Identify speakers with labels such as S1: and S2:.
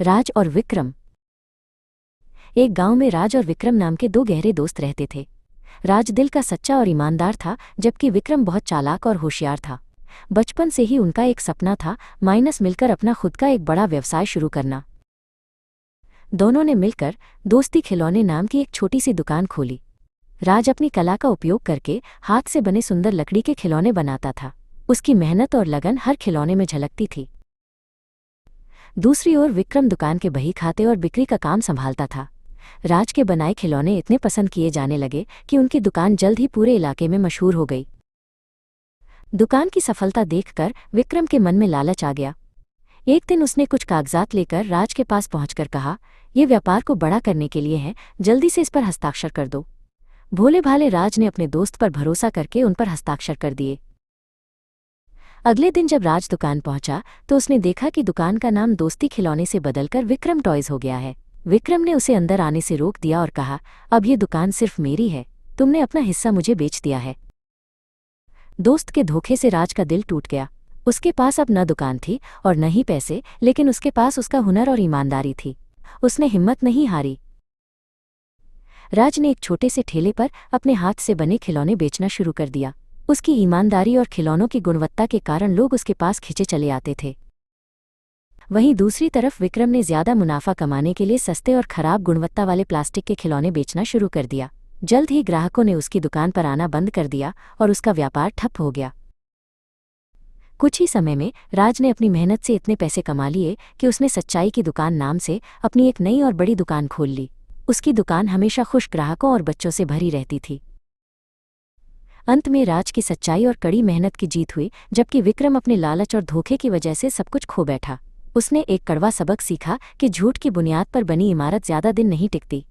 S1: राज और विक्रम। एक गांव में राज और विक्रम नाम के दो गहरे दोस्त रहते थे। राज दिल का सच्चा और ईमानदार था, जबकि विक्रम बहुत चालाक और होशियार था। बचपन से ही उनका एक सपना था, माइनस मिलकर अपना खुद का एक बड़ा व्यवसाय शुरू करना। दोनों ने मिलकर दोस्ती खिलौने नाम की एक छोटी सी दुकान खोली। राज अपनी कला का उपयोग करके हाथ से बने सुंदर लकड़ी के खिलौने बनाता था। उसकी मेहनत और लगन हर खिलौने में झलकती थी। दूसरी ओर विक्रम दुकान के बही खाते और बिक्री का काम संभालता था। राज के बनाए खिलौने इतने पसंद किए जाने लगे कि उनकी दुकान जल्द ही पूरे इलाके में मशहूर हो गई। दुकान की सफलता देखकर विक्रम के मन में लालच आ गया। एक दिन उसने कुछ कागजात लेकर राज के पास पहुंचकर कहा, "ये व्यापार को बड़ा करने के लिए है, जल्दी से इस पर हस्ताक्षर कर दो।" भोले भाले राज ने अपने दोस्त पर भरोसा करके उन पर हस्ताक्षर कर दिए। अगले दिन जब राज दुकान पहुंचा तो उसने देखा कि दुकान का नाम दोस्ती खिलौने से बदलकर विक्रम टॉयज हो गया है। विक्रम ने उसे अंदर आने से रोक दिया और कहा, "अब ये दुकान सिर्फ मेरी है, तुमने अपना हिस्सा मुझे बेच दिया है।" दोस्त के धोखे से राज का दिल टूट गया। उसके पास अब न दुकान थी और न ही पैसे, लेकिन उसके पास उसका हुनर और ईमानदारी थी। उसने हिम्मत नहीं हारी। राज ने एक छोटे से ठेले पर अपने हाथ से बने खिलौने बेचना शुरू कर दिया। उसकी ईमानदारी और खिलौनों की गुणवत्ता के कारण लोग उसके पास खिंचे चले आते थे। वहीं दूसरी तरफ विक्रम ने ज्यादा मुनाफा कमाने के लिए सस्ते और खराब गुणवत्ता वाले प्लास्टिक के खिलौने बेचना शुरू कर दिया। जल्द ही ग्राहकों ने उसकी दुकान पर आना बंद कर दिया और उसका व्यापार ठप हो गया। कुछ ही समय में राज ने अपनी मेहनत से इतने पैसे कमा लिए कि उसने सच्चाई की दुकान नाम से अपनी एक नई और बड़ी दुकान खोल ली। उसकी दुकान हमेशा खुश ग्राहकों और बच्चों से भरी रहती थी। अंत में राज की सच्चाई और कड़ी मेहनत की जीत हुई, जबकि विक्रम अपने लालच और धोखे की वजह से सब कुछ खो बैठा। उसने एक कड़वा सबक सीखा कि झूठ की बुनियाद पर बनी इमारत ज्यादा दिन नहीं टिकती।